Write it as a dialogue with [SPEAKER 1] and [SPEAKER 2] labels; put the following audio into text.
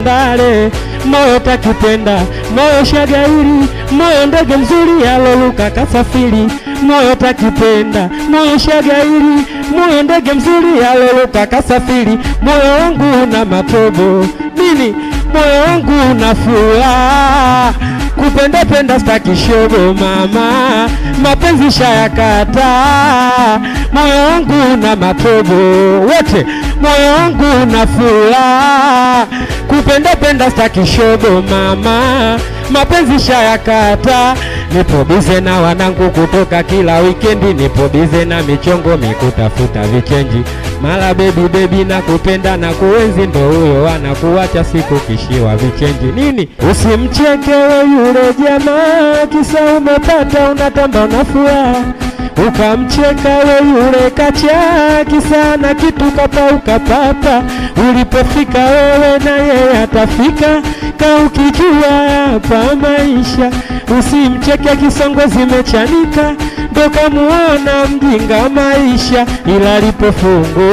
[SPEAKER 1] Ndale, moyo takipenda, moyo shagairi, moyo ndege mzuri aloluka kasafiri. Moyo takipenda, moyo shagairi, moyo ndege mzuri aloluka kasafiri. Moyo wangu na matobo, nini? Moyo wangu na furaha, kupenda penda staki shogo mama, mapenzi shayakata. Moyo wangu na matobo, wote moyo wangu na furaha, kupenda penda staki shogo mama, mapenzi shayakata. Nipo bize na wanangu kutoka kila wikendi, nipo bize na michongo mikutafuta vichenji. Mala baby na kupenda na kuenzi, ndo huyo anakuacha siku kishiwa vichenji. Nini? Usimcheke we yule jamaa, kisa umepata unatamba unafua. Ukamcheka we yule kacha, kisa na kitu kapauka papa. Ulipofika wewe na yeye atafika, kaukijua hapa maisha. Usimcheke kisongo zimechanika, ndo kamuona mjinga maisha, ila lipofungu